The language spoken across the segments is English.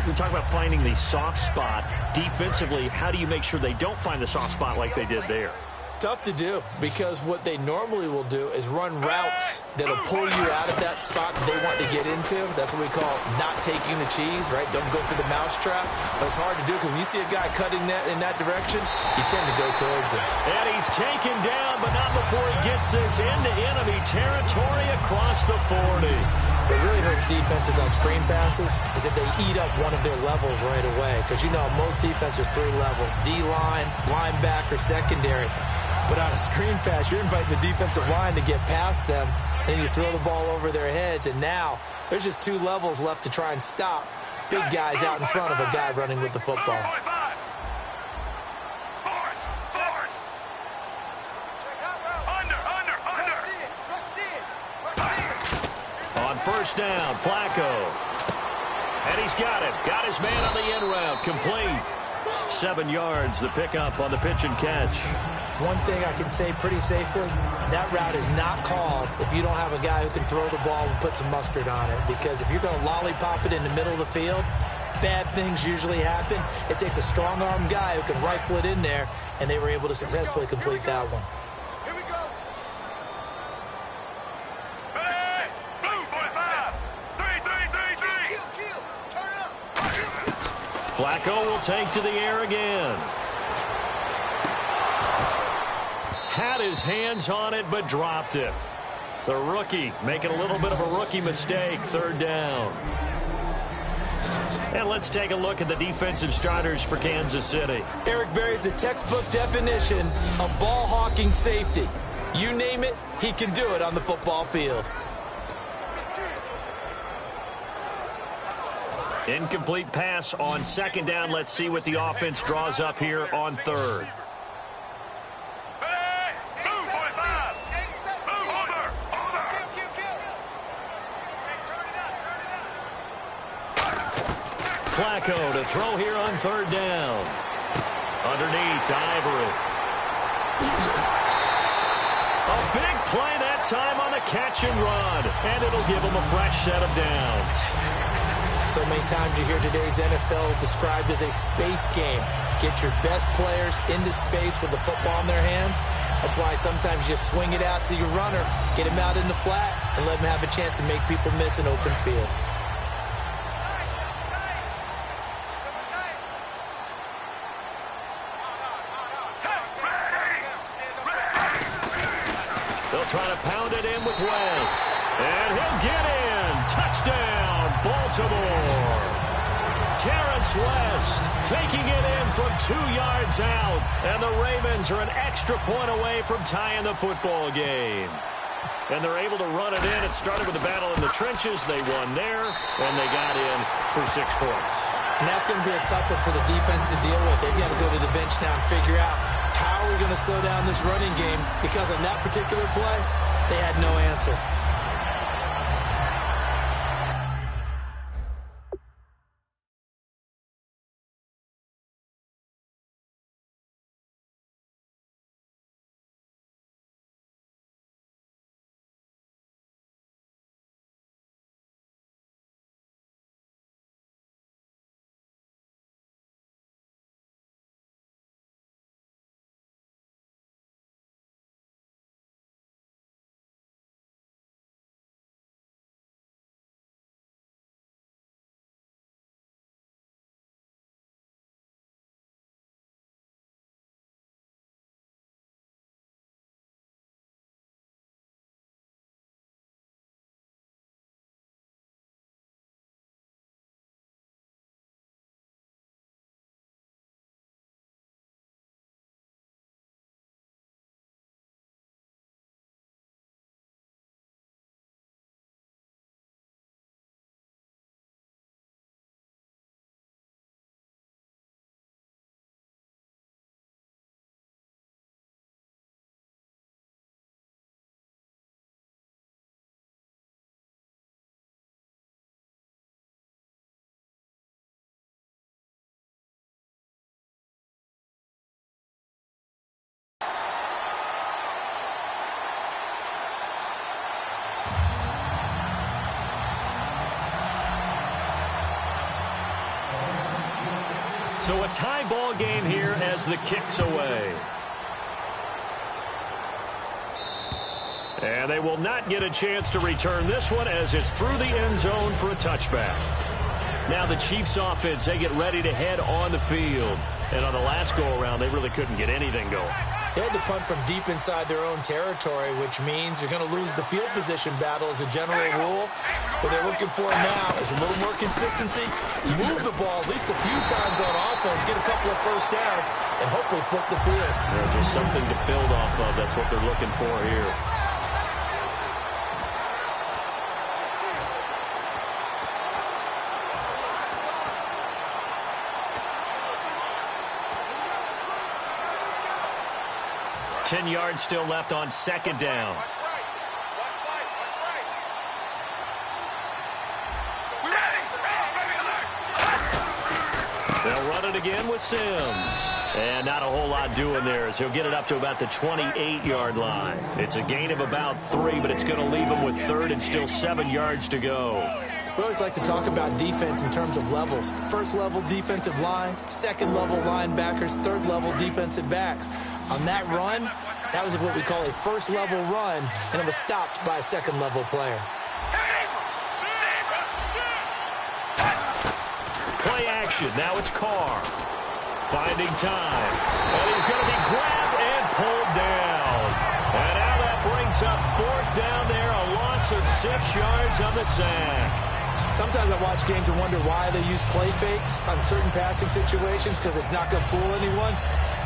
We talk about finding the soft spot. Defensively, how do you make sure they don't find the soft spot like they did there? Tough to do, because what they normally will do is run routes that'll pull you out of that spot that they want to get into. That's what we call not taking the cheese, right? Don't go for the mousetrap. But it's hard to do because when you see a guy cutting that in that direction, you tend to go towards him. And he's taken down, but not before he gets this into enemy territory across the 40. What really hurts defenses on screen passes is if they eat up one of their levels right away. Because, you know, most defenses, 3 levels: D-line, linebacker, secondary. But on a screen pass, you're inviting the defensive line to get past them, and you throw the ball over their heads, and now there's just 2 levels left to try and stop big guys out in front of a guy running with the football. On first down, Flacco. And he's got it. Got his man on the end route. Complete. 7 yards, the pickup on the pitch and catch. One thing I can say pretty safely, that route is not called if you don't have a guy who can throw the ball and put some mustard on it. Because if you're going to lollipop it in the middle of the field, bad things usually happen. It takes a strong-arm guy who can rifle it in there, and they were able to successfully complete that one. Flacco will take to the air again. Had his hands on it, but dropped it. The rookie making a little bit of a rookie mistake. 3rd down. And let's take a look at the defensive starters for Kansas City. Eric Berry's the textbook definition of ball-hawking safety. You name it, he can do it on the football field. Incomplete pass on 2nd down. Let's see what the offense draws up here on 3rd. Flacco to throw here on 3rd down. Underneath to Ivory. A big play that time on the catch and run. And it'll give him a fresh set of downs. So many times you hear today's NFL described as a space game. Get your best players into space with the football in their hands. That's why sometimes you just swing it out to your runner, get him out in the flat, and let him have a chance to make people miss an open field. They'll try to pound it in with West. And he'll get in. Touchdown, Baltimore. Terrence West taking it in from 2 yards out. And the Ravens are an extra point away from tying the football game. And they're able to run it in. It started with a battle in the trenches. They won there, and they got in for 6 points. And that's going to be a tough one for the defense to deal with. They've got to go to the bench now and figure out how are we going to slow down this running game, because on that particular play, they had no answer. So a tie ball game here as the kick's away. And they will not get a chance to return this one as it's through the end zone for a touchback. Now the Chiefs offense, they get ready to head on the field. And on the last go-around, they really couldn't get anything going. They had to punt from deep inside their own territory, which means you're going to lose the field position battle as a general rule. What they're looking for now is a little more consistency, move the ball at least a few times on offense, get a couple of first downs, and hopefully flip the field. Yeah, just something to build off of. That's what they're looking for here. Ten yards still left on second down. They'll run it again with Sims. And not a whole lot doing there as he'll get it up to about the 28-yard line. It's a gain of about 3, but it's going to leave him with third and still 7 yards to go. We always like to talk about defense in terms of levels. First level defensive line, second level linebackers, third level defensive backs. On that run, that was what we call a first level run, and it was stopped by a second level player. Play action. Now it's Carr. Finding time. And he's going to be grabbed and pulled down. And now that brings up fourth down there, a loss of 6 yards on the sack. Sometimes I watch games and wonder why they use play fakes on certain passing situations because it's not going to fool anyone.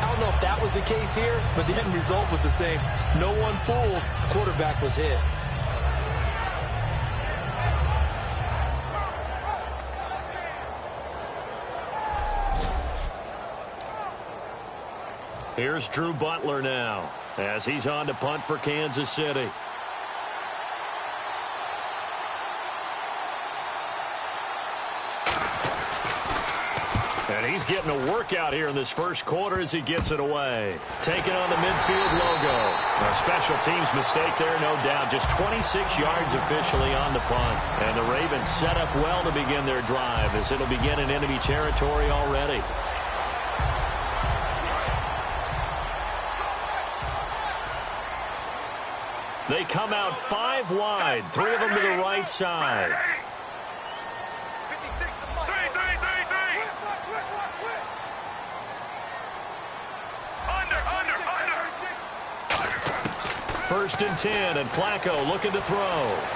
I don't know if that was the case here, but the end result was the same. No one fooled. The quarterback was hit. Here's Drew Butler now as he's on to punt for Kansas City. And he's getting a workout here in this first quarter as he gets it away. Taking on the midfield logo. A special teams mistake there, no doubt. Just 26 yards officially on the punt. And the Ravens set up well to begin their drive as it'll begin in enemy territory already. They come out 5 wide, 3 of them to the right side. First and 10, and Flacco looking to throw.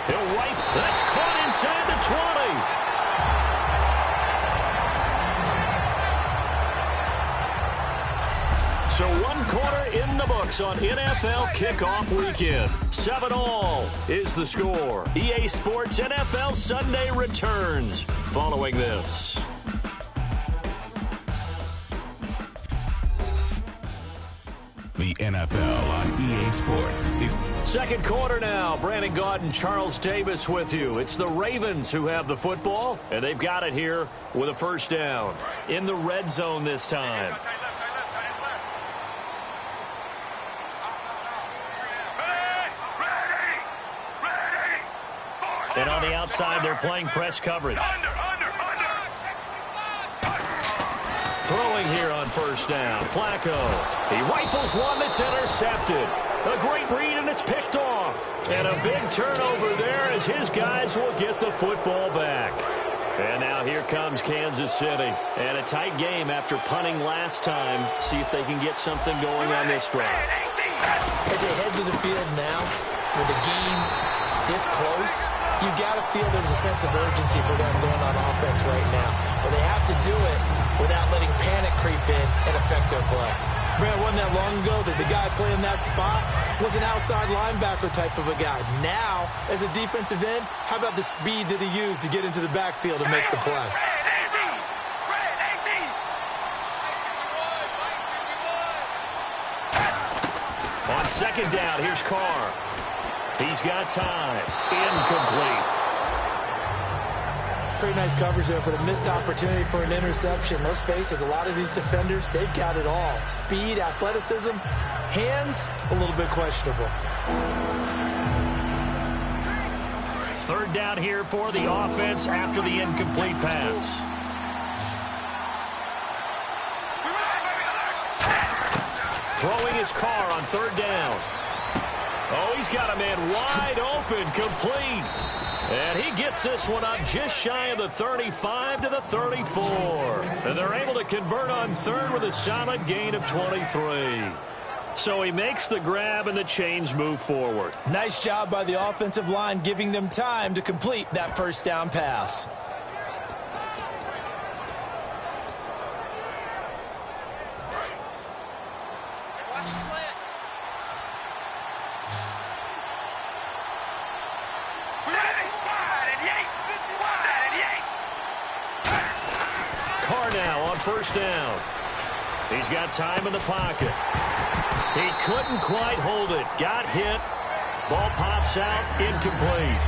He'll wipe. That's caught inside the 20. So 1 quarter in the books on NFL kickoff weekend. 7-all is the score. EA Sports NFL Sunday returns following this. The NFL on EA Sports. Second quarter now. Brandon Gaud and Charles Davis with you. It's the Ravens who have the football, and they've got it here with a first down. In the red zone this time. And on the outside, they're playing press coverage. Throwing here on first down. Flacco. He rifles one that's intercepted. A great read, and it's picked off. And a big turnover there as his guys will get the football back. And now here comes Kansas City. And a tight game after punting last time. See if they can get something going on this drive. As they head to the field now, with the game this close, you got to feel there's a sense of urgency for them going on offense right now. But they have to do it without letting panic creep in and affect their play. Brad, wasn't that long ago that the guy playing that spot was an outside linebacker type of a guy. Now, as a defensive end, how about the speed that he used to get into the backfield and make the play? On second down, here's Carr. He's got time. Incomplete. Pretty nice coverage there, but a missed opportunity for an interception. Let's face it, a lot of these defenders, they've got it all. Speed, athleticism, hands, a little bit questionable. Third down here for the offense after the incomplete pass. Throwing his car on third down. Oh, he's got a man wide open, complete. And he gets this one up just shy of the 35 to the 34. And they're able to convert on third with a solid gain of 23. So he makes the grab and the chains move forward. Nice job by the offensive line giving them time to complete that first down pass. First down. He's got time in the pocket. He couldn't quite hold it. Got hit. Ball pops out. Incomplete.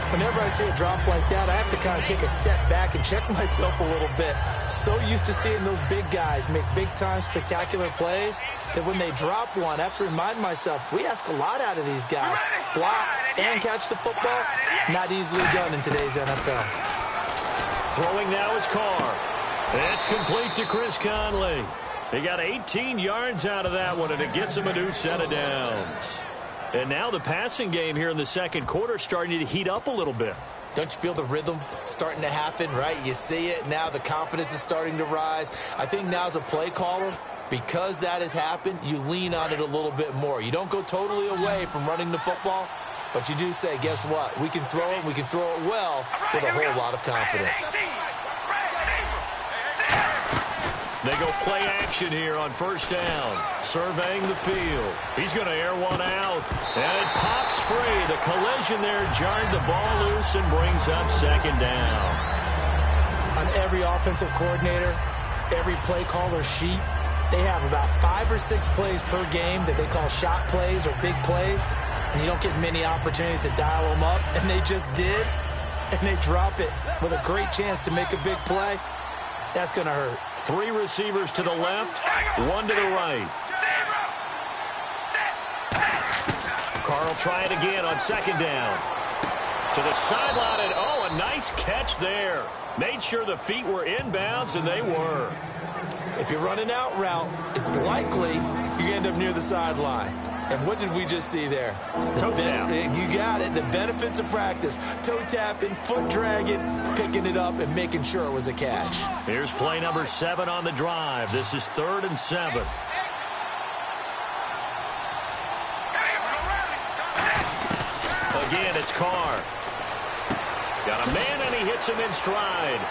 Whenever I see a drop like that, I have to kind of take a step back and check myself a little bit. So used to seeing those big guys make big-time spectacular plays that when they drop one, I have to remind myself, we ask a lot out of these guys. Block and catch the football, not easily done in today's NFL. Throwing now is Carr. It's complete to Chris Conley. He got 18 yards out of that one, and it gets him a new set of downs. And now the passing game here in the second quarter starting to heat up a little bit. Don't you feel the rhythm starting to happen, right? You see it now. The confidence is starting to rise. I think now as a play caller, because that has happened, you lean on it a little bit more. You don't go totally away from running the football, but you do say, guess what? We can throw it. We can throw it well with a whole lot of confidence. They go play action here on first down. Surveying the field. He's going to air one out. And it pops free. The collision there jarred the ball loose and brings up second down. On every offensive coordinator, every play caller sheet, they have about 5 or 6 plays per game that they call shot plays or big plays. And you don't get many opportunities to dial them up. And they just did. And they drop it with a great chance to make a big play. That's going to hurt. 3 receivers to the left, 1 to the right. Carr will try it again on second down. To the sideline, and oh, a nice catch there. Made sure the feet were inbounds, and they were. If you're running out route, it's likely you end up near the sideline. And what did we just see there? Toe tap. You got it. The benefits of practice. Toe tapping, foot dragging, picking it up, and making sure it was a catch. Here's play number 7 on the drive. This is 3rd and 7. Again, it's Carr. Got a man, and he hits him in stride.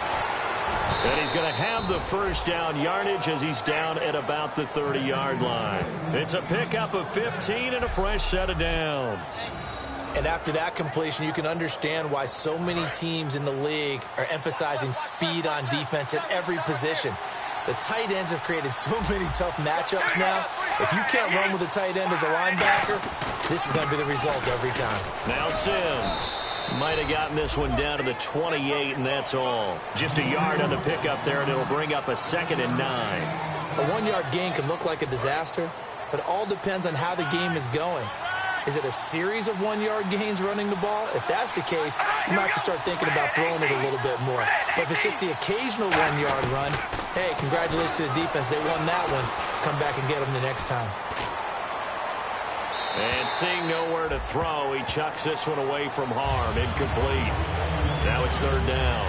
And he's going to have the first down yardage as he's down at about the 30-yard line. It's a pickup of 15 and a fresh set of downs. And after that completion, you can understand why so many teams in the league are emphasizing speed on defense at every position. The tight ends have created so many tough matchups now. If you can't run with a tight end as a linebacker, this is going to be the result every time. Now Sims. Might have gotten this one down to the 28, and that's all. Just a yard on the pickup there, and it'll bring up a 2nd and 9. A 1-yard gain can look like a disaster, but it all depends on how the game is going. Is it a series of 1-yard gains running the ball? If that's the case, you might have to start thinking about throwing it a little bit more. But if it's just the occasional 1-yard run, hey, congratulations to the defense. They won that one. Come back and get them the next time. And seeing nowhere to throw, he chucks this one away from harm. Incomplete. Now it's 3rd down.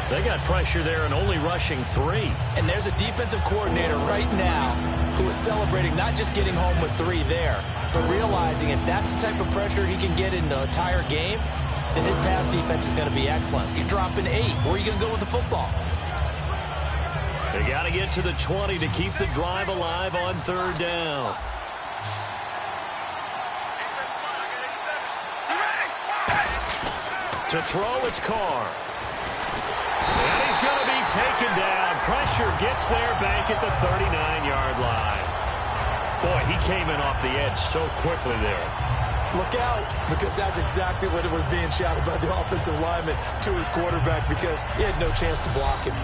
They got pressure there and only rushing 3. And there's a defensive coordinator right now who is celebrating not just getting home with 3 there, but realizing if that's the type of pressure he can get in the entire game, then his pass defense is going to be excellent. You're dropping 8. Where are you going to go with the football? They got to get to the 20 to keep the drive alive on 3rd down. To throw, it's Carr. And he's going to be taken down. Pressure gets there back at the 39-yard line. Boy, he came in off the edge so quickly there. Look out, because that's exactly what it was being shouted by the offensive lineman to his quarterback, because he had no chance to block him.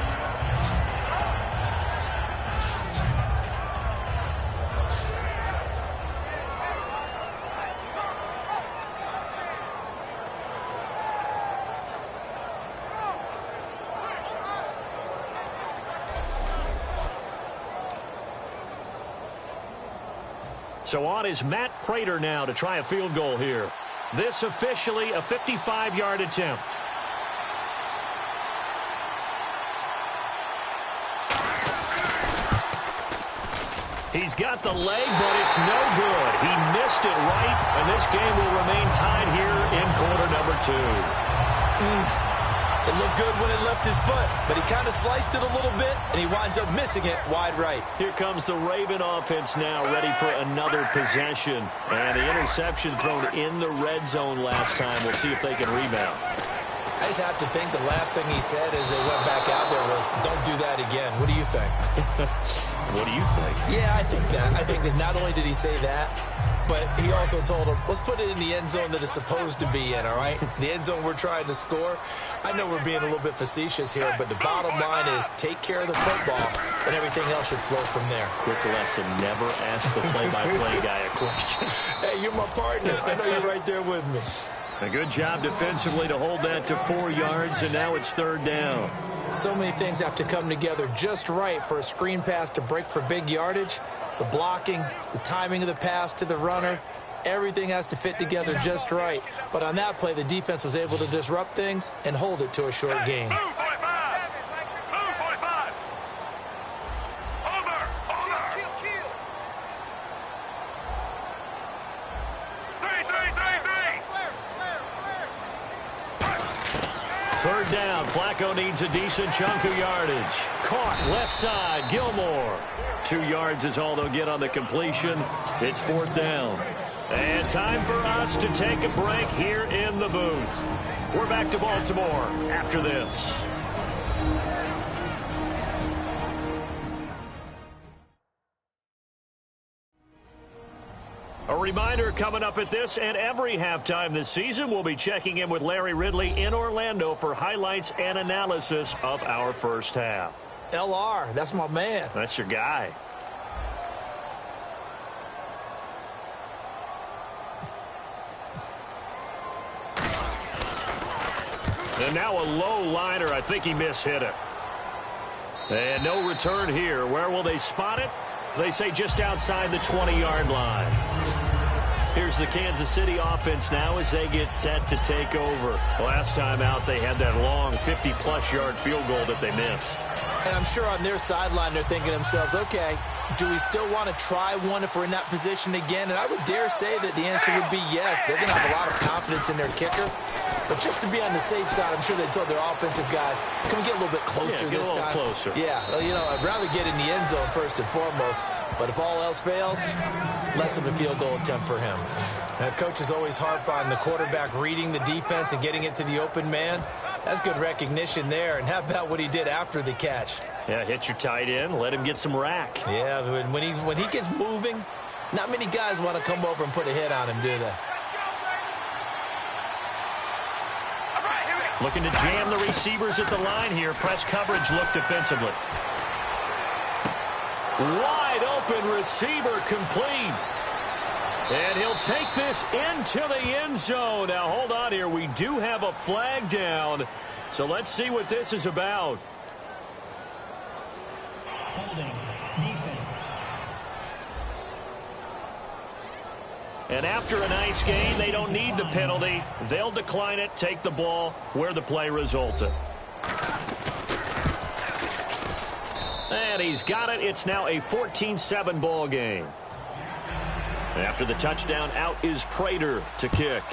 So on is Matt Prater now to try a field goal here. This officially a 55-yard attempt. He's got the leg, but it's no good. He missed it right, and this game will remain tied here in quarter number 2. It looked good when it left his foot, but he kind of sliced it a little bit, and he winds up missing it wide right. Here comes the Raven offense now, ready for another possession. And the interception thrown in the red zone last time. We'll see if they can rebound. I just have to think the last thing he said as they went back out there was, don't do that again. What do you think? What do you think? Yeah, I think that. I think that not only did he say that, but he also told him, let's put it in the end zone that it's supposed to be in, all right? The end zone we're trying to score. I know we're being a little bit facetious here, but the bottom line is take care of the football, and everything else should flow from there. Quick lesson, never ask the play-by-play guy a question. Hey, you're my partner. I know you're right there with me. A good job defensively to hold that to 4 yards, and now it's third down. So many things have to come together just right for a screen pass to break for big yardage. The blocking, the timing of the pass to the runner, everything has to fit together just right. But on that play, the defense was able to disrupt things and hold it to a short gain. Third down, Flacco needs a decent chunk of yardage. Caught left side, Gilmore. 2 yards is all they'll get on the completion. It's fourth down. And time for us to take a break here in the booth. We're back to Baltimore after this. A reminder coming up at this and every halftime this season, we'll be checking in with Larry Ridley in Orlando for highlights and analysis of our first half. LR, that's my man. That's your guy. And now a low liner. I think he mishit it. And no return here. Where will they spot it? They say just outside the 20-yard line. Here's the Kansas City offense now as they get set to take over. Last time out, they had that long 50-plus yard field goal that they missed. And I'm sure on their sideline, they're thinking to themselves, okay, do we still want to try one if we're in that position again? And I would dare say that the answer would be yes. They're going to have a lot of confidence in their kicker. But just to be on the safe side, I'm sure they told their offensive guys, can we get a little bit closer this time? Closer. Yeah, well, you know, I'd rather get in the end zone first and foremost. But if all else fails, less of a field goal attempt for him. Coaches always harp on the quarterback reading the defense and getting it to the open man. That's good recognition there. And how about what he did after the catch? Yeah, hit your tight end, let him get some rack. Yeah, when he gets moving, not many guys want to come over and put a hit on him, do they? Looking to jam the receivers at the line here. Press coverage look defensively. Wide open receiver complete. And he'll take this into the end zone. Now, hold on here. We do have a flag down. So let's see what this is about. Holding. Defense. And after a nice game, they don't need the penalty. They'll decline it, take the ball where the play resulted. And he's got it. It's now a 14-7 ball game. After the touchdown, out is Prater to kick.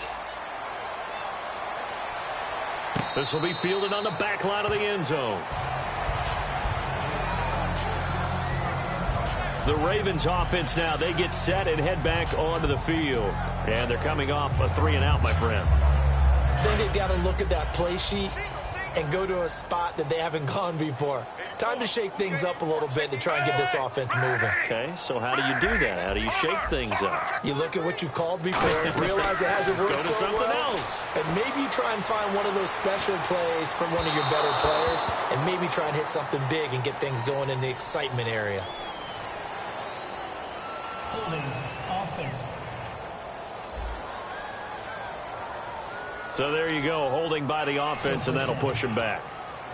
This will be fielded on the back line of the end zone. The Ravens offense now, they get set and head back onto the field. And they're coming off a 3-and-out, my friend. I think they've got to look at that play sheet and go to a spot that they haven't gone before. Time to shake things up a little bit to try and get this offense moving. Okay, so how do you do that? How do you shake things up? You look at what you've called before, realize it hasn't worked Go to so something well, else. and maybe you try and find one of those special plays from one of your better players, and maybe try and hit something big and get things going in the excitement area. Holding. Offense. So there you go, holding by the offense, and that'll push him back.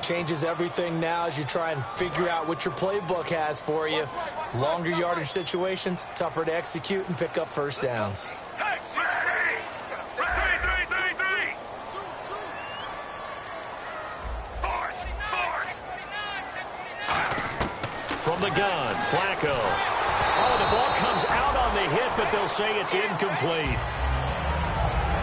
Changes everything now as you try and figure out what your playbook has for you. Longer yardage situations, tougher to execute and pick up first downs. From the gun, Flacco. Oh, the ball comes out on the hit, but they'll say it's incomplete.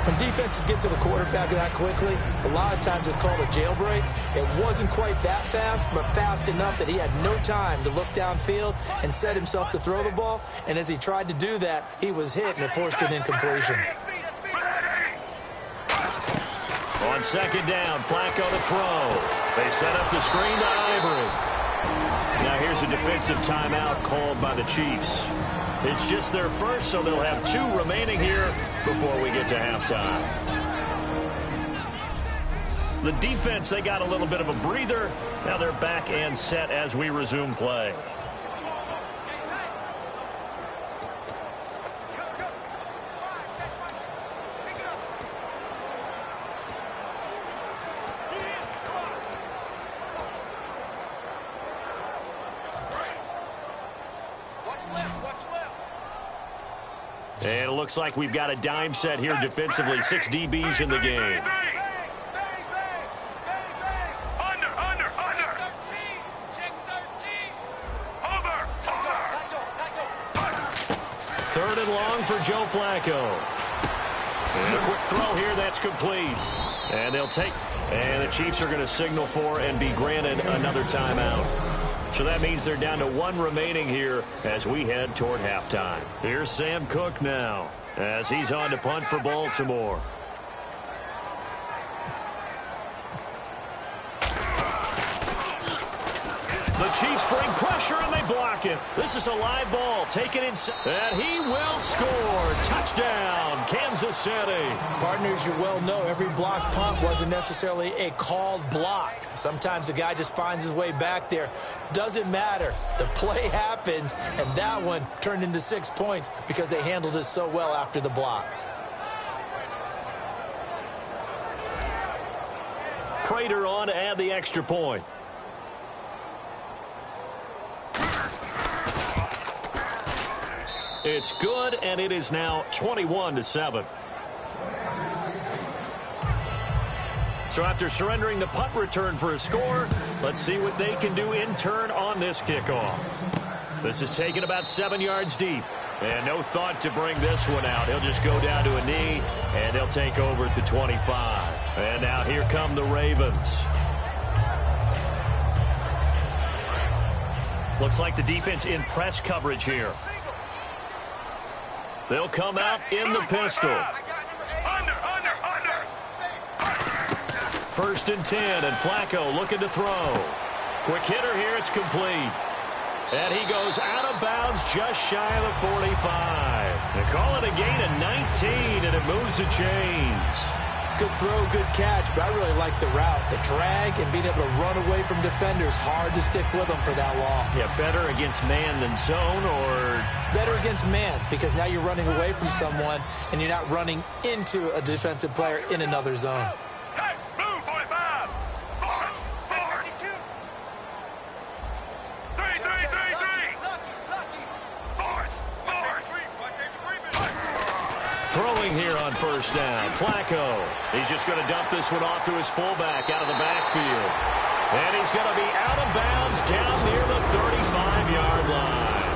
When defenses get to the quarterback that quickly, a lot of times it's called a jailbreak. It wasn't quite that fast, but fast enough that he had no time to look downfield and set himself to throw the ball. And as he tried to do that, he was hit, and it forced an incompletion. On second down, Flacco to throw. They set up the screen to Ivory. Now here's a defensive timeout called by the Chiefs. It's just their first, so they'll have 2 remaining here before we get to halftime. The defense, they got a little bit of a breather. Now they're back and set as we resume play. And it looks like we've got a dime set here defensively. 6 DBs in the game. Third and long for Joe Flacco. And a quick throw here, that's complete. And they'll take, and the Chiefs are going to signal for and be granted another timeout. So that means they're down to 1 remaining here as we head toward halftime. Here's Sam Cook now as he's on to punt for Baltimore. The Chiefs bring pressure and they block it. This is a live ball taken inside. And he will score. Touchdown, Kansas City. Partners, you well know every block punt wasn't necessarily a called block. Sometimes the guy just finds his way back there. Doesn't matter. The play happens, and that one turned into 6 points because they handled it so well after the block. Prater on to add the extra point. It's good, and it is now 21-7. So after surrendering the punt return for a score, let's see what they can do in turn on this kickoff. This is taken about 7 yards deep. And no thought to bring this one out. He'll just go down to a knee, and they'll take over at the 25. And now here come the Ravens. Looks like the defense in press coverage here. They'll come out in the pistol. First and 10, and Flacco looking to throw. Quick hitter here, it's complete. And he goes out of bounds just shy of the 45. They call it a gain of 19, and it moves the chains. Good throw, good catch, but I really like the route. The drag and being able to run away from defenders, hard to stick with them for that long. Yeah, better against man than zone, or? Better against man, because now you're running away from someone, and you're not running into a defensive player in another zone. Throwing here on first down, Flacco. He's just going to dump this one off to his fullback out of the backfield. And he's going to be out of bounds down near the 35-yard line.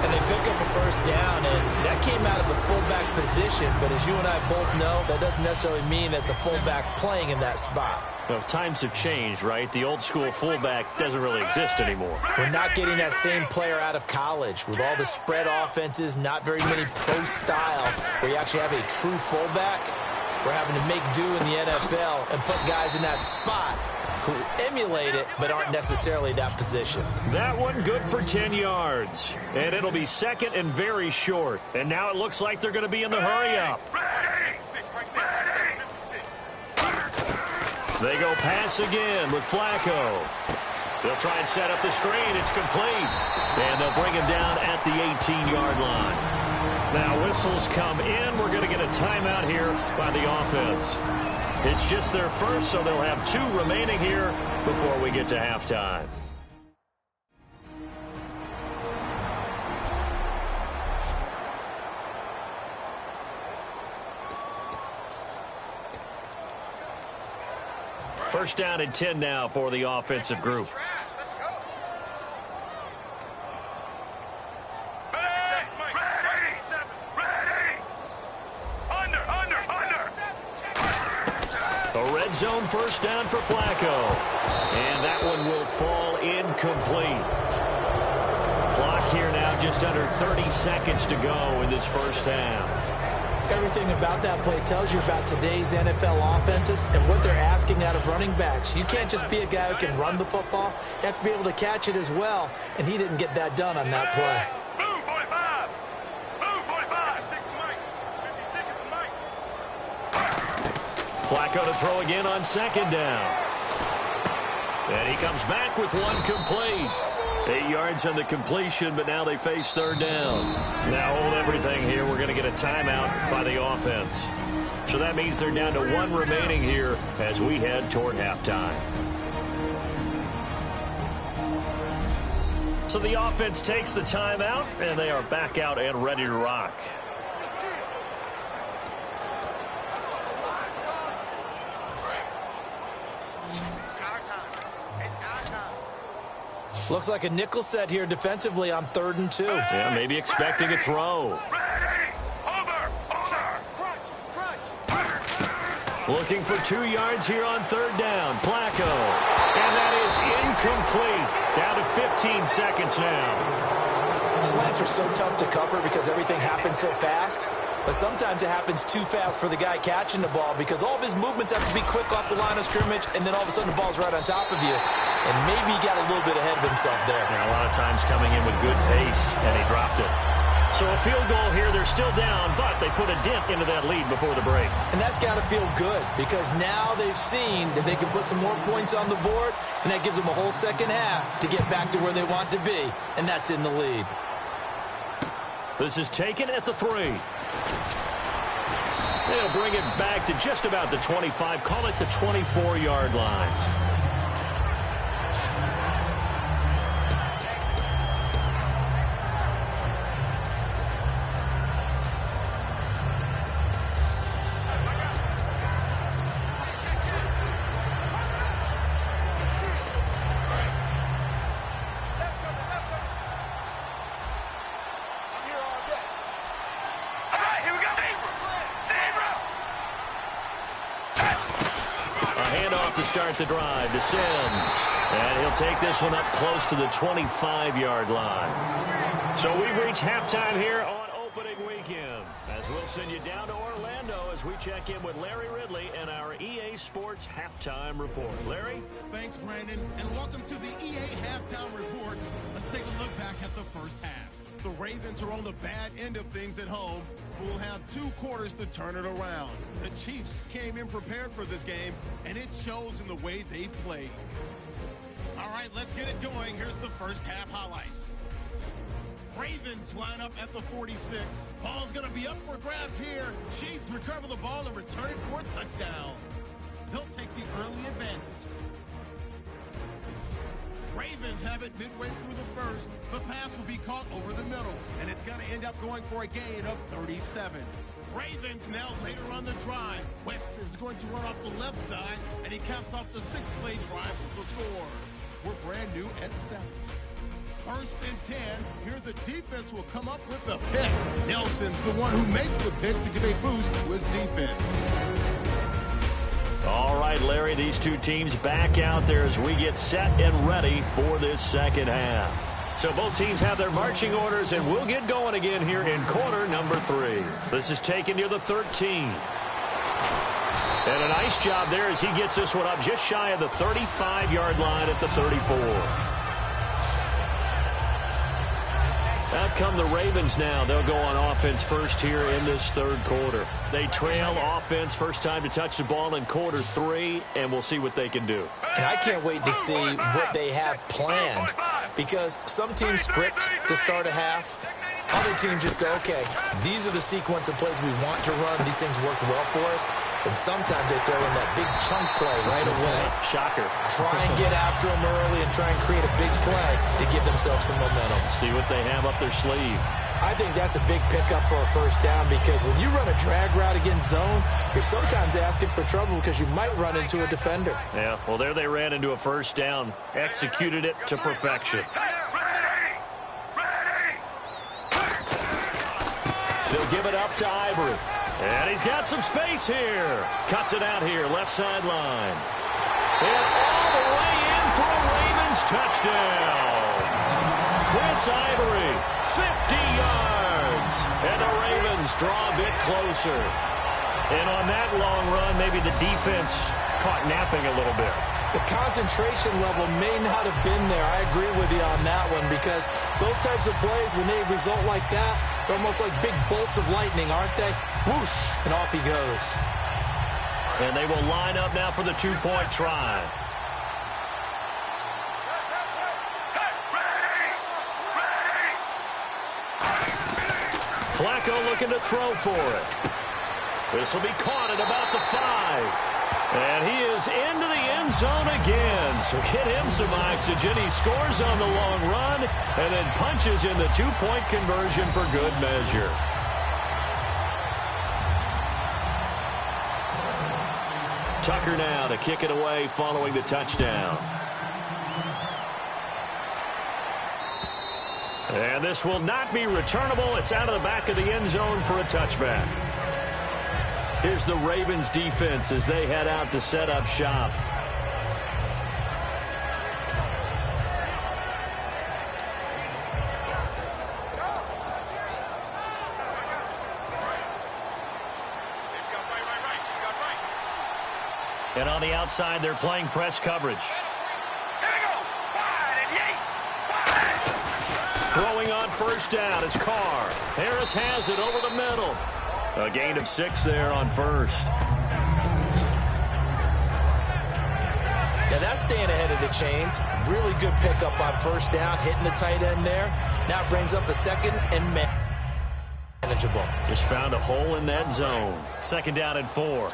And they pick up a first down, and that came out of the fullback position. But as you and I both know, that doesn't necessarily mean that's a fullback playing in that spot. Well, times have changed, right? The old school fullback doesn't really exist anymore. We're not getting that same player out of college. With all the spread offenses, not very many pro style, where you actually have a true fullback. We're having to make do in the NFL and put guys in that spot who emulate it but aren't necessarily that position. That one good for 10 yards. And it'll be second and very short. And now it looks like they're going to be in the hurry-up. They go pass again with Flacco. They'll try and set up the screen. It's complete. And they'll bring him down at the 18-yard line. Now whistles come in. We're going to get a timeout here by the offense. It's just their first, so they'll have 2 remaining here before we get to halftime. First down and 10 now for the offensive group. A red zone first down for Flacco. And that one will fall incomplete. Clock here now just under 30 seconds to go in this first half. Everything about that play tells you about today's NFL offenses and what they're asking out of running backs. You can't just be a guy who can run the football. You have to be able to catch it as well, and he didn't get that done on that play. Move 45! Move 45! 56 the mic. Flacco to throw again on second down. And he comes back with one complete. 8 yards on the completion, but now they face third down. Now hold everything here. We're going to get a timeout by the offense. So that means they're down to 1 remaining here as we head toward halftime. So the offense takes the timeout, and they are back out and ready to rock. Looks like a nickel set here defensively on 3rd and 2. Yeah, maybe expecting a throw. Looking for 2 yards here on 3rd down. Flacco. And that is incomplete. Down to 15 seconds now. Slants are so tough to cover because everything happens so fast. But sometimes it happens too fast for the guy catching the ball because all of his movements have to be quick off the line of scrimmage, and then all of a sudden the ball's right on top of you. And maybe he got a little bit ahead of himself there. Yeah, a lot of times coming in with good pace, and he dropped it. So a field goal here, they're still down, but they put a dent into that lead before the break. And that's got to feel good because now they've seen that they can put some more points on the board, and that gives them a whole second half to get back to where they want to be, and that's in the lead. This is taken at the 3. They'll bring it back to just about the 25, call it the 24-yard line. To start the drive to Sims. And he'll take this one up close to the 25-yard line. So we've reached halftime here on opening weekend. As we'll send you down to Orlando as we check in with Larry Ridley and our EA Sports Halftime Report. Larry? Thanks, Brandon, and welcome to the EA Halftime Report. Let's take a look back at the first half. The Ravens are on the bad end of things at home. We'll have 2 quarters to turn it around. The Chiefs came in prepared for this game, and it shows in the way they've played. All right, let's get it going. Here's the first half highlights. Ravens line up at the 46. Ball's going to be up for grabs here. Chiefs recover the ball and return it for a touchdown. They'll take the early advantage. Ravens have it midway through the first. The pass will be caught over the middle, and it's going to end up going for a gain of 37. Ravens now later on the drive. West is going to run off the left side, and he caps off the 6-play drive with the score. We're brand new at 7. 1st and 10. Here the defense will come up with the pick. Nelson's the one who makes the pick to give a boost to his defense. All right, Larry, these 2 teams back out there as we get set and ready for this second half. So both teams have their marching orders, and we'll get going again here in quarter number 3. This is taken near the 13. And a nice job there as he gets this one up just shy of the 35-yard line at the 34. Out come the Ravens now. They'll go on offense first here in this 3rd quarter. They trail offense first time to touch the ball in quarter 3, and we'll see what they can do. And I can't wait to see what they have planned because some teams script to start a half, Other teams just go, okay, these are the sequence of plays we want to run. These things worked well for us. And sometimes they throw in that big chunk play right away. Shocker. Try and get after them early and try and create a big play to give themselves some momentum. See what they have up their sleeve. I think that's a big pickup for a first down because when you run a drag route against zone, you're sometimes asking for trouble because you might run into a defender. Yeah, well, there they ran into a first down. Executed it to perfection. They'll give it up to Ivory. And he's got some space here. Cuts it out here, left sideline. And all the way in for a Ravens touchdown. Chris Ivory, 50 yards. And the Ravens draw a bit closer. And on that long run, maybe the defense caught napping a little bit. The concentration level may not have been there. I agree with you on that one because those types of plays, when they result like that, they're almost like big bolts of lightning, aren't they? Whoosh, and off he goes. And they will line up now for the two-point try. Flacco looking to throw for it. This will be caught at about the 5. And he is into the end zone again. So get him some oxygen. He scores on the long run and then punches in the two-point conversion for good measure. Tucker now to kick it away following the touchdown. And this will not be returnable. It's out of the back of the end zone for a touchback. Here's the Ravens defense as they head out to set up shop. And on the outside, they're playing press coverage. Throwing on first down is Carr. Harris has it over the middle. A gain of 6 there on first. Yeah, that's staying ahead of the chains. Really good pickup on first down, hitting the tight end there. Now it brings up a second and manageable. Just found a hole in that zone. Second down and 4.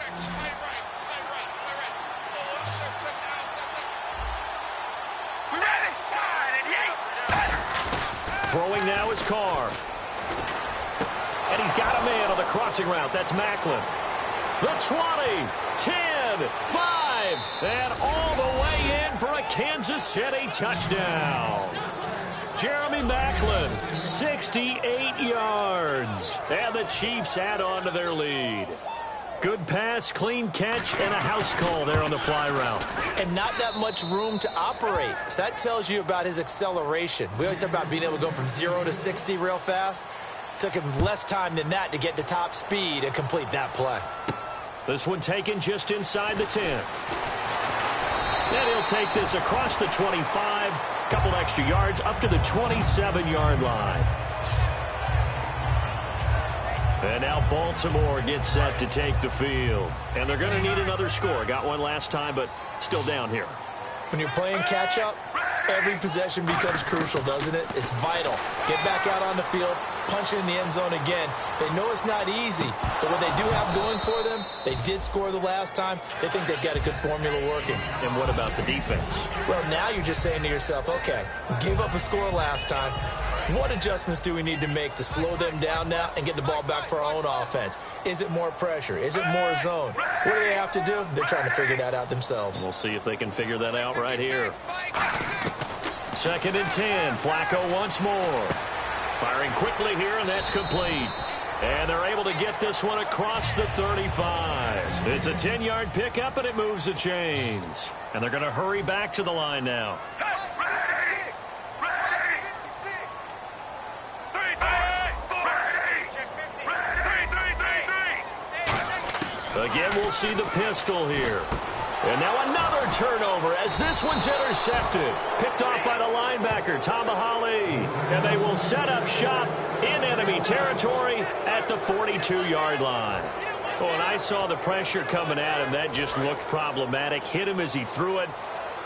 Throwing now is Carr. And he's got a man on the crossing route. That's Macklin. The 20, 10, 5, and all the way in for a Kansas City touchdown. Jeremy Macklin, 68 yards. And the Chiefs add on to their lead. Good pass, clean catch, and a house call there on the fly route. And not that much room to operate. So that tells you about his acceleration. We always talk about being able to go from 0 to 60 real fast. Took him less time than that to get to top speed and complete that play. This one taken just inside the 10. And he'll take this across the 25. Couple extra yards up to the 27-yard line. And now Baltimore gets set to take the field. And they're going to need another score. Got one last time, but still down here. When you're playing catch-up, every possession becomes crucial, doesn't it? It's vital. Get back out on the field, punch it in the end zone again. They know it's not easy, but what they do have going for them, they did score the last time. They think they've got a good formula working. And what about the defense? Well, now you're just saying to yourself, okay, gave up a score last time. What adjustments do we need to make to slow them down now and get the ball back for our own offense? Is it more pressure? Is it more zone? What do they have to do? They're trying to figure that out themselves. We'll see if they can figure that out right here. Second and 10. Flacco once more. Firing quickly here, and that's complete. And they're able to get this one across the 35. It's a 10-yard pickup, and it moves the chains. And they're going to hurry back to the line now. Again, we'll see the pistol here. And now another turnover as this one's intercepted. Picked off by the linebacker, Tamahali. And they will set up shop in enemy territory at the 42-yard line. Oh, and I saw the pressure coming at him. That just looked problematic. Hit him as he threw it.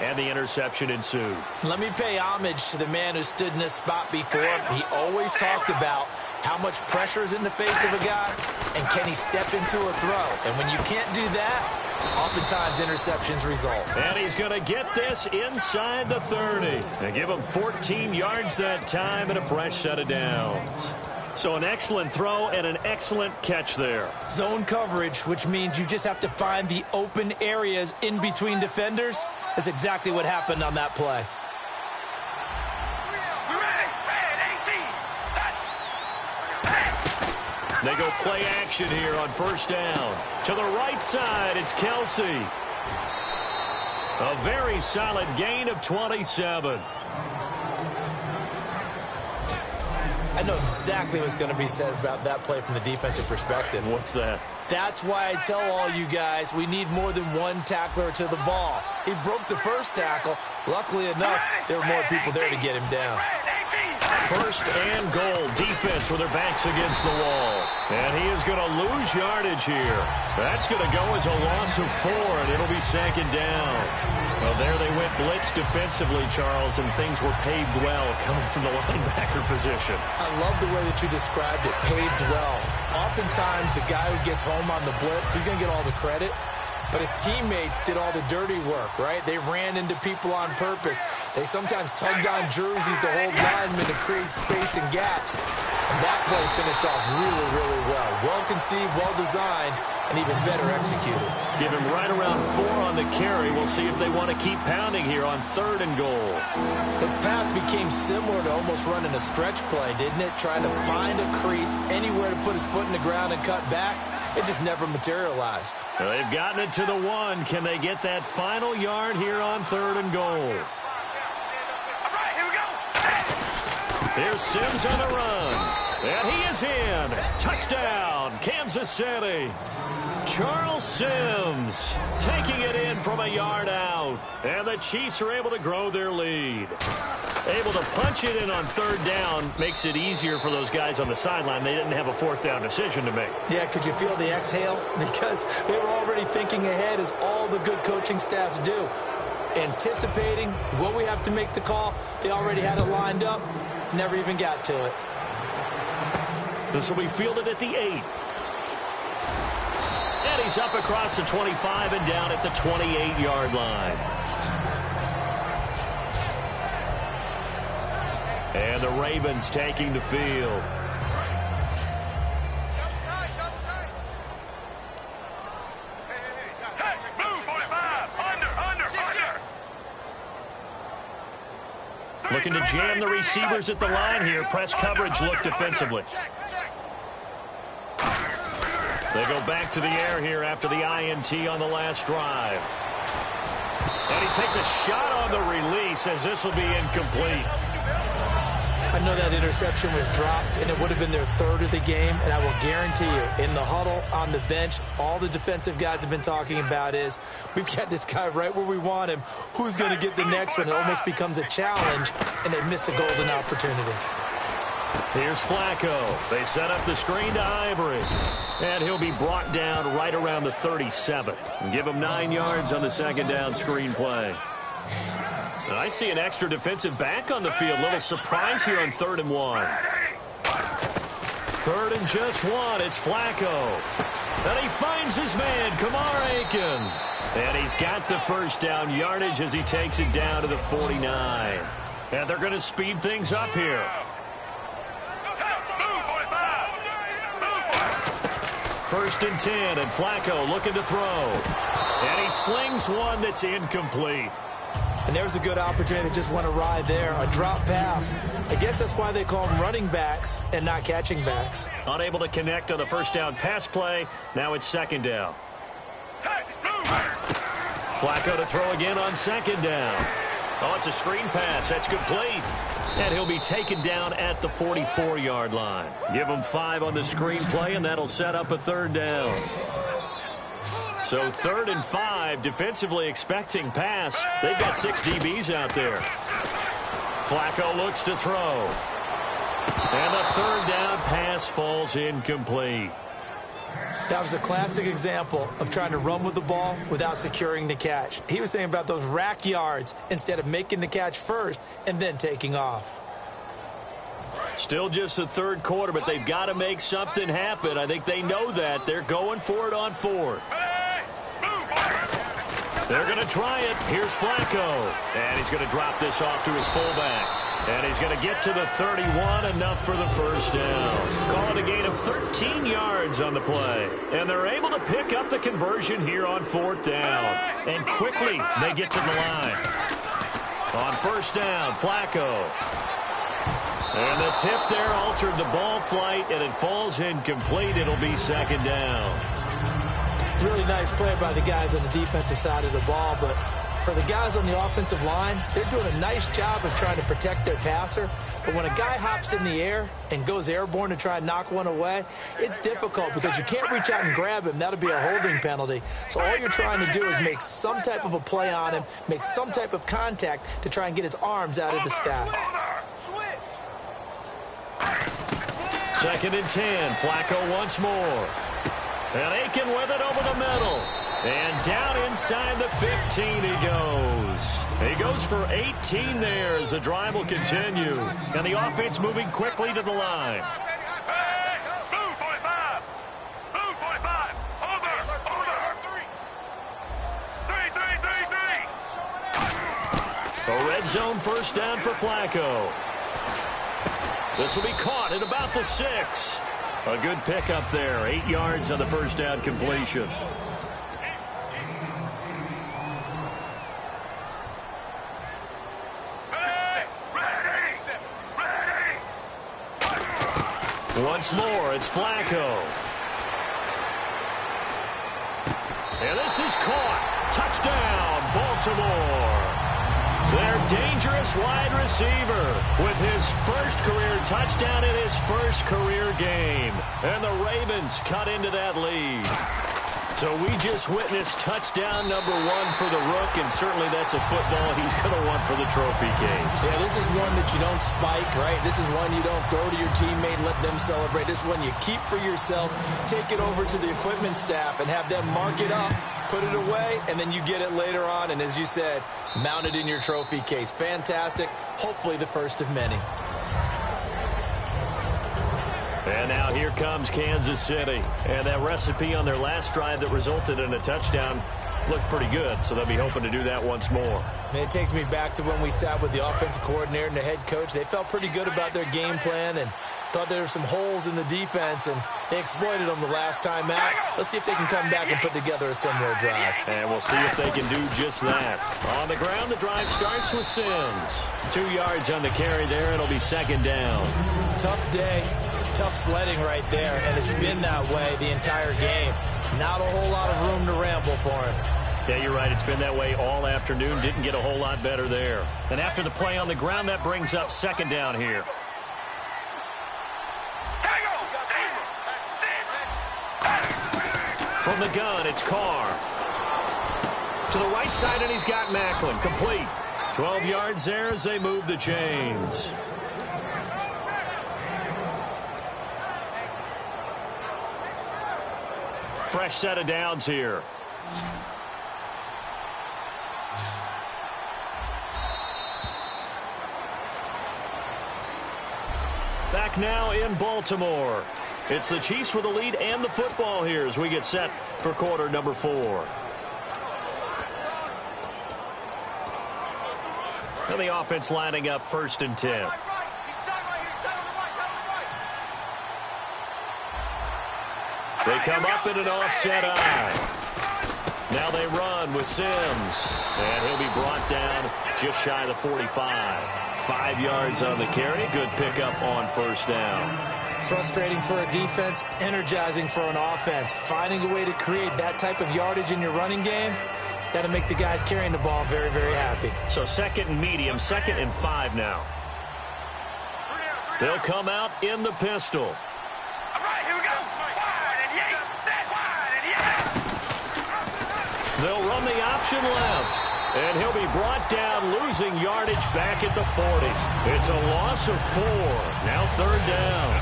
and the interception ensued. Let me pay homage to the man who stood in this spot before. He always talked about how much pressure is in the face of a guy, and can he step into a throw? And when you can't do that, oftentimes interceptions result. And he's going to get this inside the 30. And give him 14 yards that time and a fresh set of downs. So an excellent throw and an excellent catch there. Zone coverage, which means you just have to find the open areas in between defenders. That's exactly what happened on that play. They go play action here on first down. To the right side, it's Kelsey. A very solid gain of 27. I know exactly what's going to be said about that play from the defensive perspective. What's that? That's why I tell all you guys we need more than one tackler to the ball. He broke the first tackle. Luckily enough, there were more people there to get him down. First and goal. Defense with their backs against the wall. And he is going to lose yardage here. That's going to go as a loss of 4, and it'll be second down. Well, there they went blitz defensively, Charles, and things were paved well coming from the linebacker position. I love the way that you described it, paved well. Oftentimes, the guy who gets home on the blitz, he's going to get all the credit. But his teammates did all the dirty work, right? They ran into people on purpose. They sometimes tugged on jerseys to hold linemen to create space and gaps. And that play finished off really, really well. Well-conceived, well-designed, and even better executed. Give him right around 4 on the carry. We'll see if they want to keep pounding here on third and goal. His path became similar to almost running a stretch play, didn't it? Trying to find a crease, anywhere to put his foot in the ground and cut back. It just never materialized. Well, they've gotten it to the 1. Can they get that final yard here on third and goal? All right, here we go. Here's Sims on the run. And he is in. Touchdown, Kansas City. Charles Sims taking it in from a yard out. And the Chiefs are able to grow their lead. Able to punch it in on third down makes it easier for those guys on the sideline. They didn't have a fourth down decision to make. Yeah, could you feel the exhale? Because they were already thinking ahead, as all the good coaching staffs do. Anticipating what we have to make the call. They already had it lined up. Never even got to it. This will be fielded at the 8. And he's up across the 25 and down at the 28-yard line. And the Ravens taking the field. Move, 45. Under. Looking to jam the receivers at the line here. Press coverage look defensively. They go back to the air here after the INT on the last drive. And he takes a shot on the release as this will be incomplete. I know that interception was dropped, and it would have been their third of the game, and I will guarantee you, in the huddle, on the bench, all the defensive guys have been talking about is, we've got this guy right where we want him. Who's going to get the next one? It almost becomes a challenge, and they missed a golden opportunity. Here's Flacco. They set up the screen to Ivory. And he'll be brought down right around the 37. And give him 9 yards on the second down screen play. And I see an extra defensive back on the field. Little surprise here on 3rd and 1. 3rd and just 1. It's Flacco. And he finds his man, Kamar Aiken. And he's got the first down yardage as he takes it down to the 49. And they're going to speed things up here. First and 10, and Flacco looking to throw. And he slings one that's incomplete. And there's a good opportunity to just want to ride there. A drop pass. I guess that's why they call them running backs and not catching backs. Unable to connect on the first down pass play. Now it's second down. Flacco to throw again on second down. Oh, it's a screen pass. That's complete. And he'll be taken down at the 44-yard line. Give him 5 on the screen play, and that'll set up a 3rd down. So 3rd and 5, defensively expecting pass. They've got 6 DBs out there. Flacco looks to throw. And the 3rd down pass falls incomplete. That was a classic example of trying to run with the ball without securing the catch. He was thinking about those rack yards instead of making the catch first and then taking off. Still just the third quarter, but they've got to make something happen. I think they know that. They're going for it on fourth. They're going to try it. Here's Flacco. And he's going to drop this off to his fullback. And he's going to get to the 31, enough for the first down. Call it a gain of 13 yards on the play. And they're able to pick up the conversion here on fourth down. And quickly, they get to the line. On first down, Flacco. And the tip there altered the ball flight, and it falls incomplete. It'll be second down. Really nice play by the guys on the defensive side of the ball, but for the guys on the offensive line, they're doing a nice job of trying to protect their passer. But when a guy hops in the air and goes airborne to try and knock one away, it's difficult because you can't reach out and grab him. That'll be a holding penalty. So all you're trying to do is make some type of a play on him, make some type of contact to try and get his arms out of the sky. Second and 10. Flacco once more. And Aiken with it over the middle. And down inside the 15 he goes. He goes for 18 there as the drive will continue. And the offense moving quickly to the line. Hey, move 45. Move 45. Over. 3. A red zone first down for Flacco. This will be caught at about the 6. A good pickup there. 8 yards on the first down completion. Once more, it's Flacco. And this is caught. Touchdown, Baltimore. Their dangerous wide receiver with his first career touchdown in his first career game. And the Ravens cut into that lead. So we just witnessed touchdown number 1 for the Rook, and certainly that's a football he's going to want for the trophy case. Yeah, this is one that you don't spike, right? This is one you don't throw to your teammate and let them celebrate. This is one you keep for yourself, take it over to the equipment staff and have them mark it up, put it away, and then you get it later on. And as you said, mount it in your trophy case. Fantastic. Hopefully the first of many. And now here comes Kansas City. And that recipe on their last drive that resulted in a touchdown looked pretty good, so they'll be hoping to do that once more. And it takes me back to when we sat with the offensive coordinator and the head coach. They felt pretty good about their game plan and thought there were some holes in the defense, and they exploited them the last time out. Let's see if they can come back and put together a similar drive. And we'll see if they can do just that. On the ground, the drive starts with Sims. 2 yards on the carry there. It'll be second down. Tough day. Tough sledding right there, and it's been that way the entire game. Not a whole lot of room to ramble for him. Yeah, you're right. It's been that way all afternoon. Didn't get a whole lot better there. And after the play on the ground, that brings up second down here. From the gun, it's Carr. To the right side, and he's got Macklin. Complete. 12 yards there as they move the chains. Fresh set of downs here. Back now in Baltimore. It's the Chiefs with the lead and the football here as we get set for quarter number 4. And the offense lining up first and 10. They come up in an offset eye. Now they run with Sims. And he'll be brought down just shy of the 45. 5 yards on the carry. Good pickup on first down. Frustrating for a defense, energizing for an offense. Finding a way to create that type of yardage in your running game, that'll make the guys carrying the ball very, very happy. So second and medium, 2nd and 5 now. They'll come out in the pistol. All right, here we go. Wide and yank. Set wide and yank. They'll run the option left. And he'll be brought down, losing yardage back at the 40. It's a loss of 4. Now third down.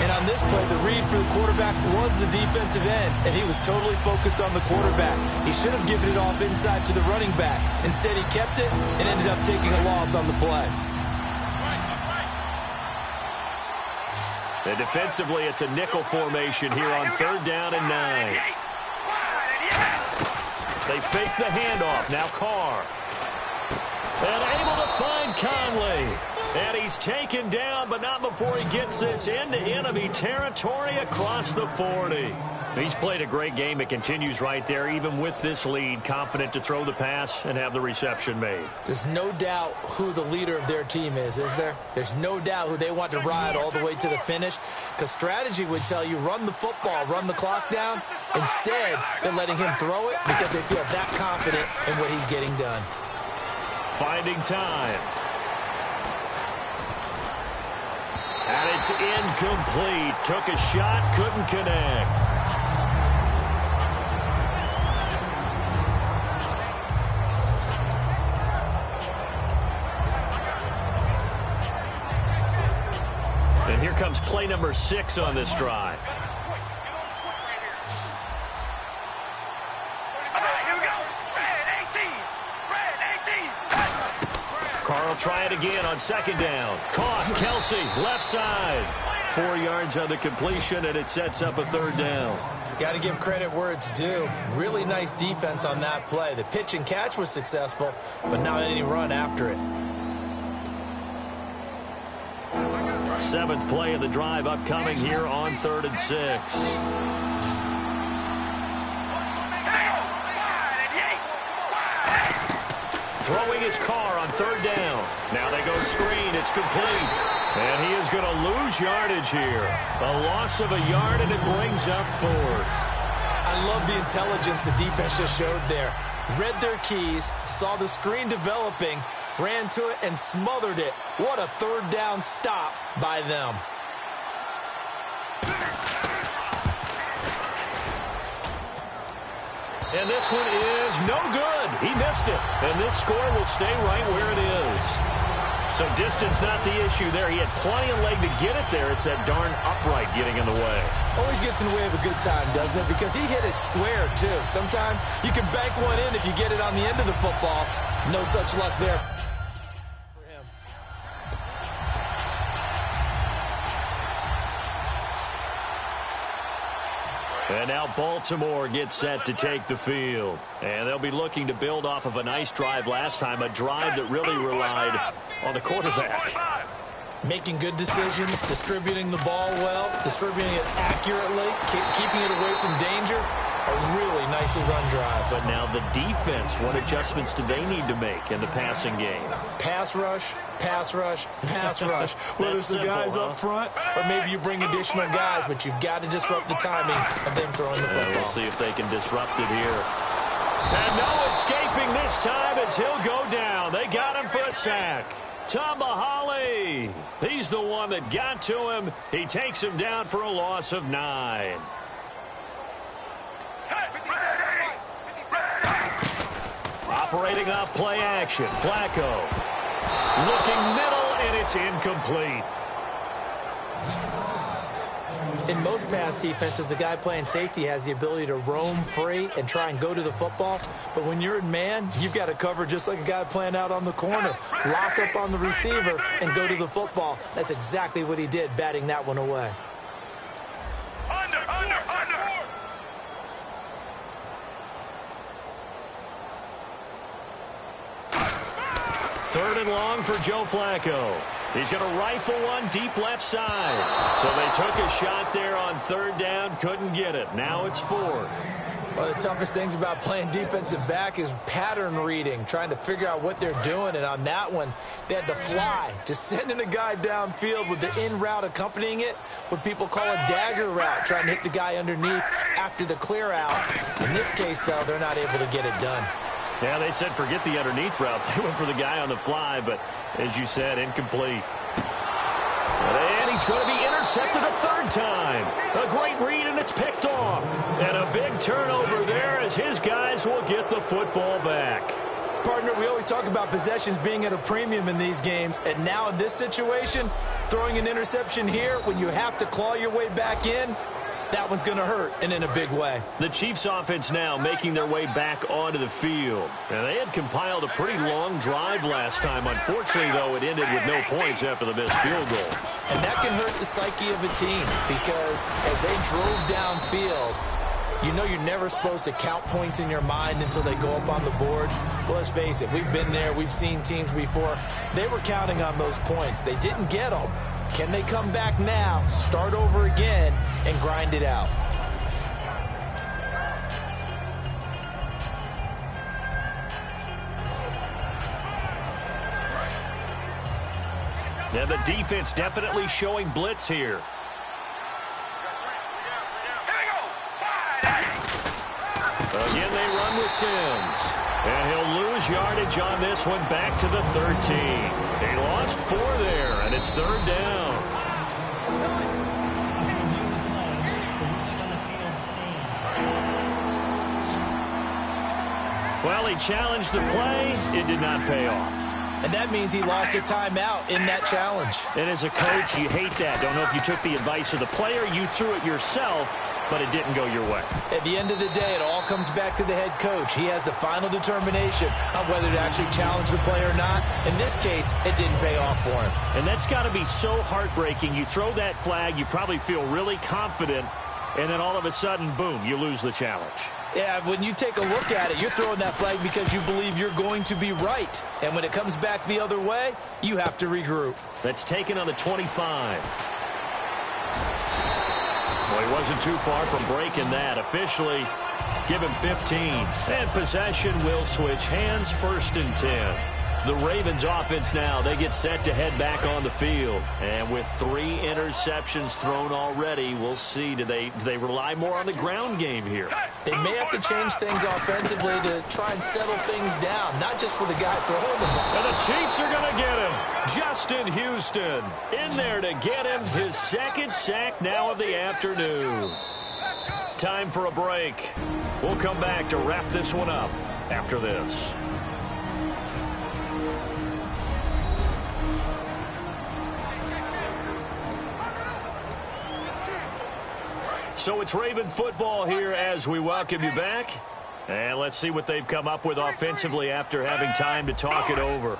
And on this play, the read for the quarterback was the defensive end, and he was totally focused on the quarterback. He should have given it off inside to the running back. Instead, he kept it and ended up taking a loss on the play. And defensively, it's a nickel formation here on 3rd down and 9. They fake the handoff. Now Carr. And able to find Conley. And he's taken down, but not before he gets this into enemy territory across the 40. He's played a great game. It continues right there, even with this lead, confident to throw the pass and have the reception made. There's no doubt who the leader of their team is there? There's no doubt who they want to ride all the way to the finish, because strategy would tell you run the football, run the clock down. Instead, they're letting him throw it because they feel that confident in what he's getting done. Finding time. And it's incomplete. Took a shot, couldn't connect. And here comes play number 6 on this drive. Carl try it again on 2nd down. Caught. Kelsey, left side. 4 yards on the completion, and it sets up a 3rd down. Got to give credit where it's due. Really nice defense on that play. The pitch and catch was successful, but not any run after it. 7th play of the drive upcoming here on 3rd and 6. Throwing his car on 3rd down. Now they go screen. It's complete. And he is going to lose yardage here. A loss of a yard, and it brings up 4th. I love the intelligence the defense just showed there. Read their keys, saw the screen developing, ran to it, and smothered it. What a 3rd down stop by them. And this one is no good. He missed it. And this score will stay right where it is. So distance not the issue there. He had plenty of leg to get it there. It's that darn upright getting in the way. Always gets in the way of a good time, doesn't it? Because he hit it square, too. Sometimes you can bank one in if you get it on the end of the football. No such luck there for him. And now Baltimore gets set to take the field. And they'll be looking to build off of a nice drive last time, a drive that really relied on the quarterback. Making good decisions, distributing the ball well, distributing it accurately, keeping it away from danger. A really nicely run drive. But now the defense, what adjustments do they need to make in the passing game? Pass rush, pass rush, pass rush. Whether it's the guys up front or maybe you bring additional guys, but you've got to disrupt the timing of them throwing the football. We'll see if they can disrupt it here. And no escaping this time as he'll go down. They got him for a sack. Tamahali. He's the one that got to him. He takes him down for a loss of 9. Operating off play action. Flacco. Looking middle, and it's incomplete. In most pass defenses, the guy playing safety has the ability to roam free and try and go to the football. But when you're in man, you've got to cover just like a guy playing out on the corner. Lock up on the receiver and go to the football. That's exactly what he did, batting that one away. Under. 3rd and long for Joe Flacco. He's going to rifle one deep left side. So they took a shot there on 3rd down, couldn't get it. Now it's 4th. One of the toughest things about playing defensive back is pattern reading, trying to figure out what they're doing. And on that one, they had to fly, just sending a guy downfield with the in route accompanying it, what people call a dagger route, trying to hit the guy underneath after the clear out. In this case, though, they're not able to get it done. Yeah, they said forget the underneath route. They went for the guy on the fly, but as you said, incomplete. And he's going to be intercepted a 3rd time. A great read, and it's picked off. And a big turnover there as his guys will get the football back. Partner, we always talk about possessions being at a premium in these games, and now in this situation, throwing an interception here when you have to claw your way back in, that one's going to hurt, and in a big way. The Chiefs offense now making their way back onto the field. And they had compiled a pretty long drive last time. Unfortunately, though, it ended with no points after the missed field goal. And that can hurt the psyche of a team because as they drove downfield, you know you're never supposed to count points in your mind until they go up on the board. Well, let's face it, we've been there. We've seen teams before. They were counting on those points. They didn't get them. Can they come back now, start over again, and grind it out? Yeah, the defense definitely showing blitz here. Again, they run with Sims. And he'll lose yardage on this one back to the 13. He lost 4 there, and it's 3rd down. After reviewing the play, the ruling on the field stands. Well, he challenged the play. It did not pay off. And that means he lost a timeout in that challenge. And as a coach, you hate that. Don't know if you took the advice of the player, you threw it yourself, but it didn't go your way. At the end of the day, it all comes back to the head coach. He has the final determination on whether to actually challenge the play or not. In this case, it didn't pay off for him. And that's got to be so heartbreaking. You throw that flag, you probably feel really confident, and then all of a sudden, boom, you lose the challenge. Yeah, when you take a look at it, you're throwing that flag because you believe you're going to be right. And when it comes back the other way, you have to regroup. That's taken on the 25. Well, he wasn't too far from breaking that. Officially, give him 15. And possession will switch hands, 1st and 10. The Ravens offense now, they get set to head back on the field. And with 3 interceptions thrown already, we'll see. Do they rely more on the ground game here? They may have to change things offensively to try and settle things down, not just for the guy throwing the ball. And the Chiefs are going to get him. Justin Houston in there to get him his 2nd sack now of the afternoon. Time for a break. We'll come back to wrap this one up after this. So it's Raven football here as we welcome you back. And let's see what they've come up with offensively after having time to talk it over.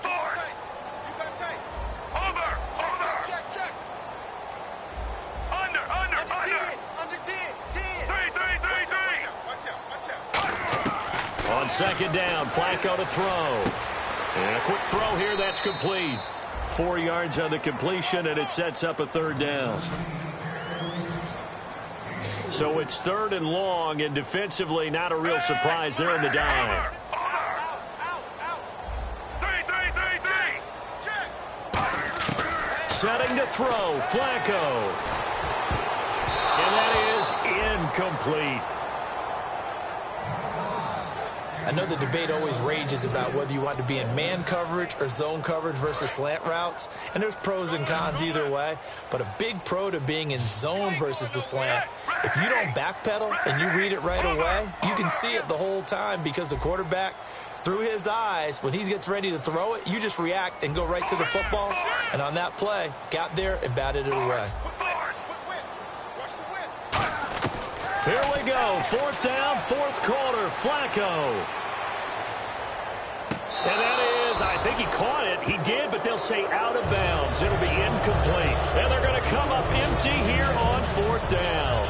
On 2nd down, Flacco to throw. And a quick throw here, that's complete. 4 yards on the completion, and it sets up a 3rd down. So it's 3rd and long, and defensively, not a real surprise. They're in the dime. Setting to throw, Flacco. And that is incomplete. I know the debate always rages about whether you want to be in man coverage or zone coverage versus slant routes, and there's pros and cons either way, but a big pro to being in zone versus the slant. If you don't backpedal and you read it right away, you can see it the whole time because the quarterback, through his eyes, when he gets ready to throw it, you just react and go right to the football, and on that play, got there and batted it away. Here we go, 4th down, 4th quarter, Flacco. And that is, I think he caught it. He did, but they'll say out of bounds. It'll be incomplete. And they're going to come up empty here on 4th down.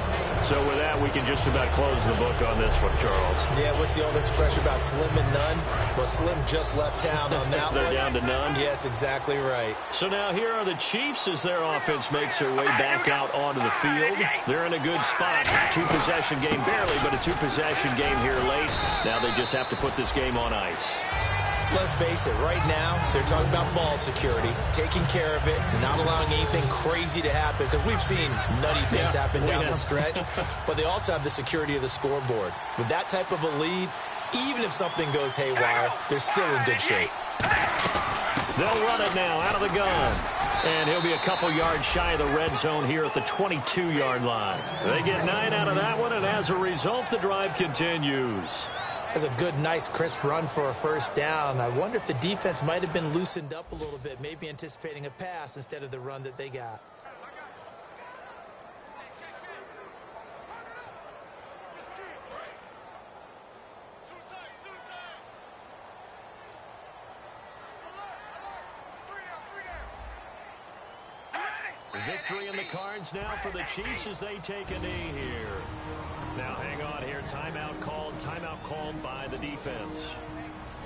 So with that, we can just about close the book on this one, Charles. Yeah, what's the old expression about slim and none? Well, Slim just left town on that They're one. down to none? Yes, exactly right. So now here are the Chiefs as their offense makes their way back out onto the field. They're in a good spot. 2-possession game barely, but a 2-possession game here late. Now they just have to put this game on ice. Let's face it, right now, they're talking about ball security, taking care of it, not allowing anything crazy to happen, because we've seen nutty things happen down the stretch, but they also have the security of the scoreboard. With that type of a lead, even if something goes haywire, they're still in good shape. They'll run it now out of the gun. And he'll be a couple yards shy of the red zone here at the 22-yard line. They get 9 out of that one, and as a result, the drive continues. That's a good, nice, crisp run for a first down. I wonder if the defense might have been loosened up a little bit, maybe anticipating a pass instead of the run that they got. Victory in the cards now for the Chiefs as they take a knee here. Now hang on here. Timeout called by the defense.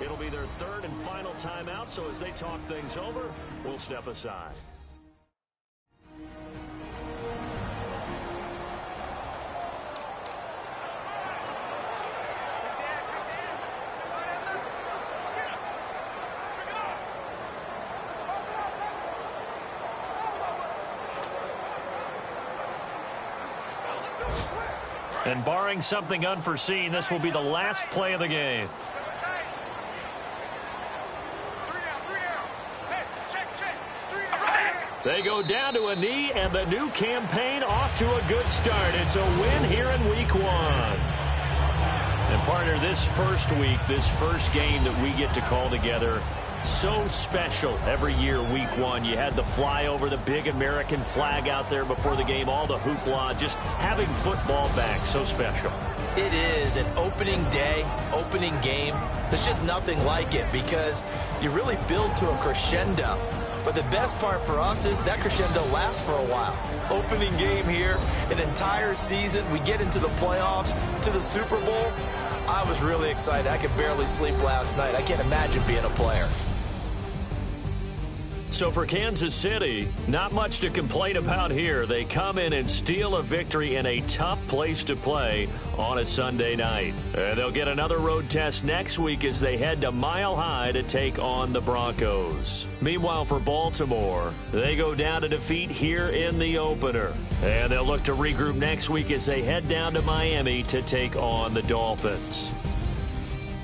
It'll be their third and final timeout, so as they talk things over, we'll step aside. And barring something unforeseen, this will be the last play of the game. They go down to a knee, and the new campaign off to a good start. It's a win here in Week 1. And, partner, this first week, this first game that we get to call together, so special every year, Week 1. You had the flyover, the big American flag out there before the game, all the hoopla, just having football back, so special. It is an opening day, opening game. There's just nothing like it because you really build to a crescendo. But the best part for us is that crescendo lasts for a while. Opening game here, an entire season. We get into the playoffs, to the Super Bowl. I was really excited. I could barely sleep last night. I can't imagine being a player. So for Kansas City, not much to complain about here. They come in and steal a victory in a tough place to play on a Sunday night. They'll get another road test next week as they head to Mile High to take on the Broncos. Meanwhile, for Baltimore, they go down to defeat here in the opener. And they'll look to regroup next week as they head down to Miami to take on the Dolphins.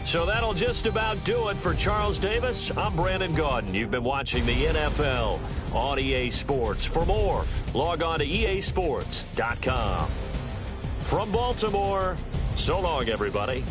So that'll just about do it for Charles Davis. I'm Brandon Gaudin. You've been watching the NFL on EA Sports. For more, log on to easports.com. From Baltimore, so long, everybody.